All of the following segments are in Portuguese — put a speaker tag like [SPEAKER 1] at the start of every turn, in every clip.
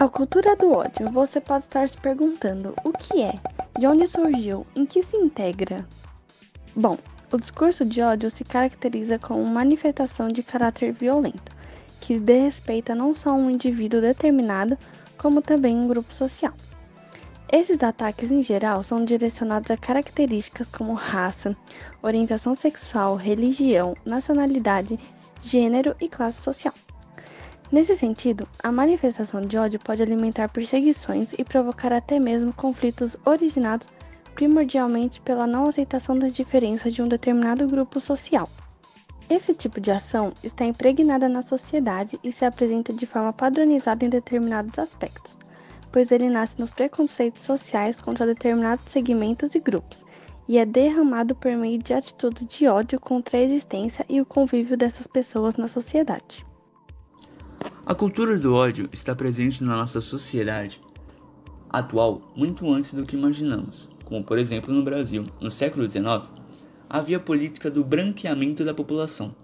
[SPEAKER 1] A cultura do ódio, você pode estar se perguntando o que é, de onde surgiu, em que se integra? Bom, o discurso de ódio se caracteriza como manifestação de caráter violento, que desrespeita não só um indivíduo determinado, como também um grupo social. Esses ataques, em geral, são direcionados a características como raça, orientação sexual, religião, nacionalidade, gênero e classe social. Nesse sentido, a manifestação de ódio pode alimentar perseguições e provocar até mesmo conflitos originados primordialmente pela não aceitação das diferenças de um determinado grupo social. Esse tipo de ação está impregnada na sociedade e se apresenta de forma padronizada em determinados aspectos, pois ele nasce nos preconceitos sociais contra determinados segmentos e grupos, e é derramado por meio de atitudes de ódio contra a existência e o convívio dessas pessoas na sociedade.
[SPEAKER 2] A cultura do ódio está presente na nossa sociedade atual muito antes do que imaginamos, como por exemplo no Brasil, no século XIX, havia a política do branqueamento da população,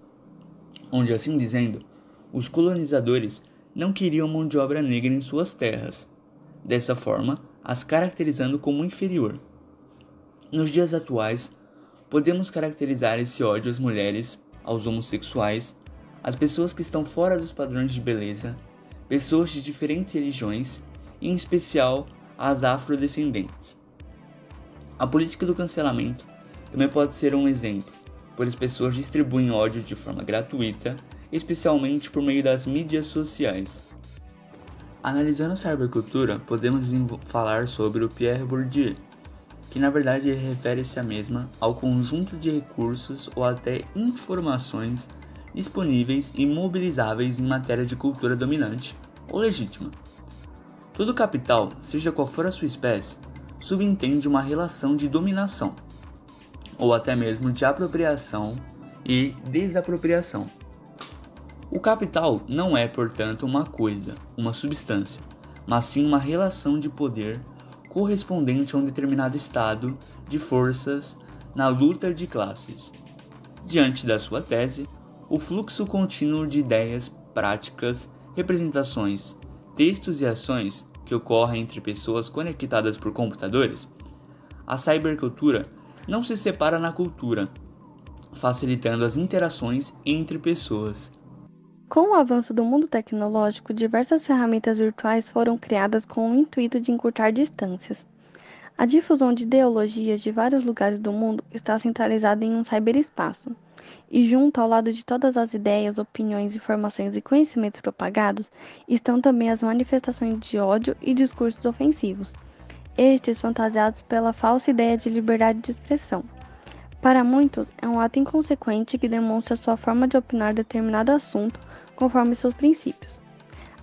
[SPEAKER 2] onde, assim dizendo, os colonizadores não queriam mão de obra negra em suas terras, dessa forma as caracterizando como inferior. Nos dias atuais, podemos caracterizar esse ódio às mulheres, aos homossexuais, às pessoas que estão fora dos padrões de beleza, pessoas de diferentes religiões e, em especial, às afrodescendentes. A política do cancelamento também pode ser um exemplo, pois as pessoas distribuem ódio de forma gratuita, especialmente por meio das mídias sociais. Analisando a cybercultura, podemos falar sobre o Pierre Bourdieu, que na verdade ele refere-se a mesma ao conjunto de recursos ou até informações disponíveis e mobilizáveis em matéria de cultura dominante ou legítima. Todo capital, seja qual for a sua espécie, subentende uma relação de dominação, ou até mesmo de apropriação e desapropriação. O capital não é, portanto, uma coisa, uma substância, mas sim uma relação de poder correspondente a um determinado estado de forças na luta de classes. Diante da sua tese, o fluxo contínuo de ideias, práticas, representações, textos e ações que ocorrem entre pessoas conectadas por computadores, a cybercultura não se separa na cultura, facilitando as interações entre pessoas.
[SPEAKER 1] Com o avanço do mundo tecnológico, diversas ferramentas virtuais foram criadas com o intuito de encurtar distâncias. A difusão de ideologias de vários lugares do mundo está centralizada em um cyberespaço, e junto ao lado de todas as ideias, opiniões, informações e conhecimentos propagados, estão também as manifestações de ódio e discursos ofensivos, estes fantasiados pela falsa ideia de liberdade de expressão. Para muitos, é um ato inconsequente que demonstra sua forma de opinar determinado assunto conforme seus princípios.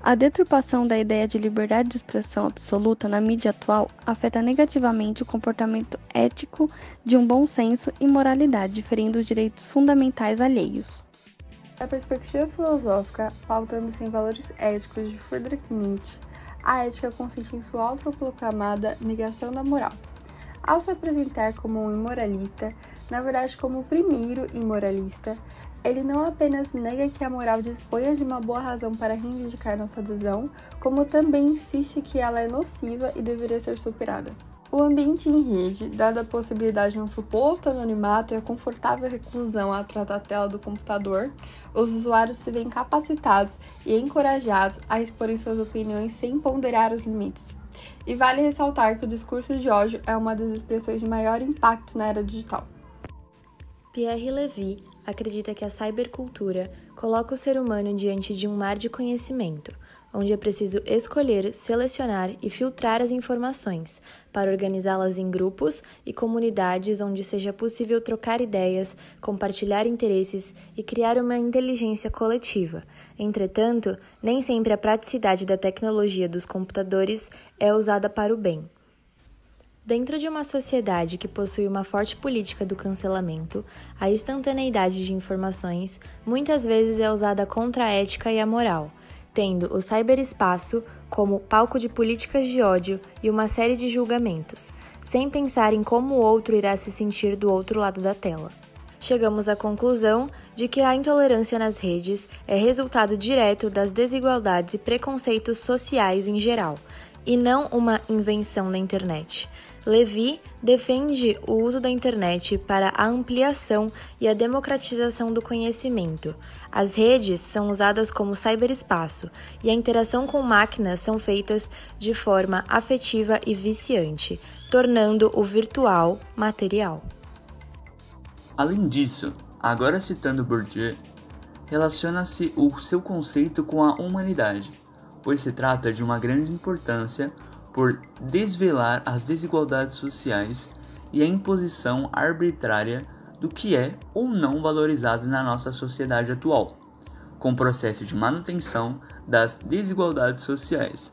[SPEAKER 1] A deturpação da ideia de liberdade de expressão absoluta na mídia atual afeta negativamente o comportamento ético de um bom senso e moralidade, ferindo os direitos fundamentais alheios.
[SPEAKER 3] Da perspectiva filosófica, pautando-se em valores éticos de Friedrich Nietzsche, a ética consiste em sua autoproclamada negação da moral. Ao se apresentar como um imoralista, na verdade como o primeiro imoralista, ele não apenas nega que a moral disponha de uma boa razão para reivindicar nossa adesão, como também insiste que ela é nociva e deveria ser superada. O ambiente em rede, dada a possibilidade de um suposto anonimato e a confortável reclusão atrás da tela do computador, os usuários se veem capacitados e encorajados a exporem suas opiniões sem ponderar os limites. E vale ressaltar que o discurso de ódio é uma das expressões de maior impacto na era digital.
[SPEAKER 4] Pierre Levy acredita que a cybercultura coloca o ser humano diante de um mar de conhecimento, onde é preciso escolher, selecionar e filtrar as informações, para organizá-las em grupos e comunidades onde seja possível trocar ideias, compartilhar interesses e criar uma inteligência coletiva. Entretanto, nem sempre a praticidade da tecnologia dos computadores é usada para o bem. Dentro de uma sociedade que possui uma forte política do cancelamento, a instantaneidade de informações muitas vezes é usada contra a ética e a moral, tendo o cyberespaço como palco de políticas de ódio e uma série de julgamentos, sem pensar em como o outro irá se sentir do outro lado da tela. chegamos à conclusão de que a intolerância nas redes é resultado direto das desigualdades e preconceitos sociais em geral, e não uma invenção da internet. Levi defende o uso da internet para a ampliação e a democratização do conhecimento. As redes são usadas como cyberespaço e a interação com máquinas são feitas de forma afetiva e viciante, tornando o virtual material.
[SPEAKER 2] Além disso, agora citando Bourdieu, relaciona-se o seu conceito com a humanidade, pois se trata de uma grande importância por desvelar as desigualdades sociais e a imposição arbitrária do que é ou não valorizado na nossa sociedade atual, com o processo de manutenção das desigualdades sociais.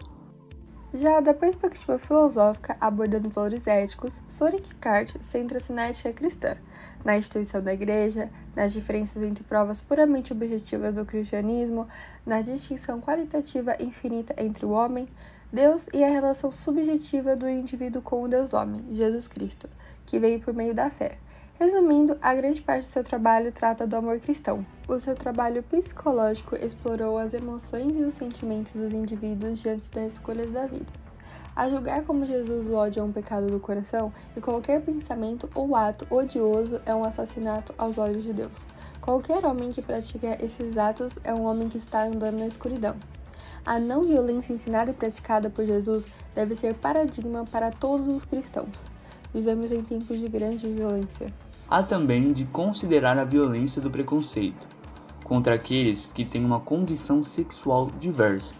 [SPEAKER 3] Já da perspectiva filosófica, abordando valores éticos, Soren Kierkegaard centra-se na ética cristã, na instituição da igreja, nas diferenças entre provas puramente objetivas do cristianismo, na distinção qualitativa infinita entre o homem, Deus e a relação subjetiva do indivíduo com o Deus-Homem, Jesus Cristo, que veio por meio da fé. Resumindo, a grande parte do seu trabalho trata do amor cristão. O seu trabalho psicológico explorou as emoções e os sentimentos dos indivíduos diante das escolhas da vida. A julgar como Jesus o ódio é um pecado do coração, e qualquer pensamento ou ato odioso é um assassinato aos olhos de Deus. Qualquer homem que pratica esses atos é um homem que está andando na escuridão. A não violência ensinada e praticada por Jesus deve ser paradigma para todos os cristãos. Vivemos em tempos de grande violência.
[SPEAKER 2] Há também de considerar a violência do preconceito contra aqueles que têm uma condição sexual diversa,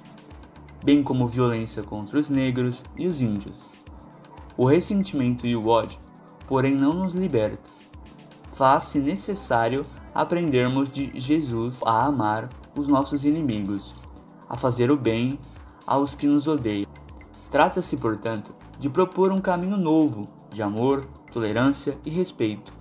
[SPEAKER 2] bem como violência contra os negros e os índios. O ressentimento e o ódio, porém, não nos liberta. Faz-se necessário aprendermos de Jesus a amar os nossos inimigos, a fazer o bem aos que nos odeiam. Trata-se, portanto, de propor um caminho novo de amor, tolerância e respeito.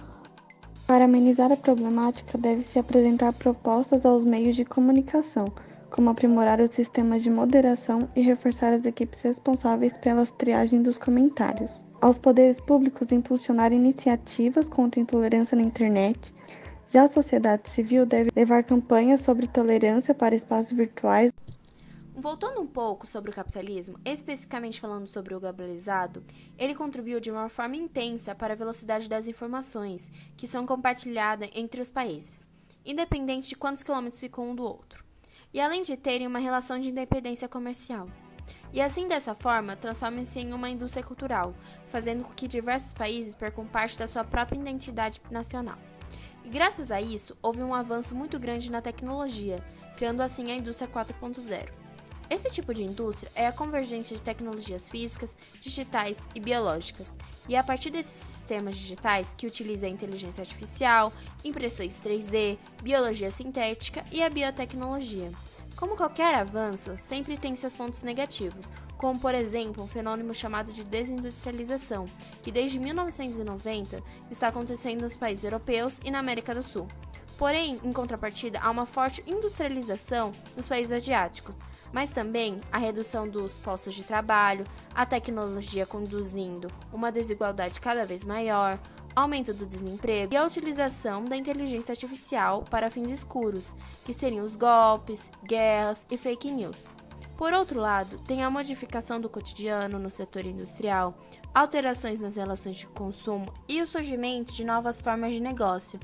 [SPEAKER 1] Para amenizar a problemática, deve-se apresentar propostas aos meios de comunicação, como aprimorar os sistemas de moderação e reforçar as equipes responsáveis pela triagem dos comentários. Aos poderes públicos impulsionar iniciativas contra a intolerância na internet. Já a sociedade civil deve levar campanhas sobre tolerância para espaços virtuais.
[SPEAKER 5] Voltando um pouco sobre o capitalismo, especificamente falando sobre o globalizado, ele contribuiu de uma forma intensa para a velocidade das informações que são compartilhadas entre os países, independente de quantos quilômetros ficam um do outro, e além de terem uma relação de independência comercial. E assim, dessa forma, transforma-se em uma indústria cultural, fazendo com que diversos países percam parte da sua própria identidade nacional. E graças a isso, houve um avanço muito grande na tecnologia, criando assim a indústria 4.0. Esse tipo de indústria é a convergência de tecnologias físicas, digitais e biológicas, e é a partir desses sistemas digitais que utiliza a inteligência artificial, impressões 3D, biologia sintética e a biotecnologia. Como qualquer avanço, sempre tem seus pontos negativos, como por exemplo um fenômeno chamado de desindustrialização, que desde 1990 está acontecendo nos países europeus e na América do Sul. Porém, em contrapartida, há uma forte industrialização nos países asiáticos, mas também a redução dos postos de trabalho, a tecnologia conduzindo uma desigualdade cada vez maior, aumento do desemprego e a utilização da inteligência artificial para fins escuros, que seriam os golpes, guerras e fake news. Por outro lado, tem a modificação do cotidiano no setor industrial, alterações nas relações de consumo e o surgimento de novas formas de negócio,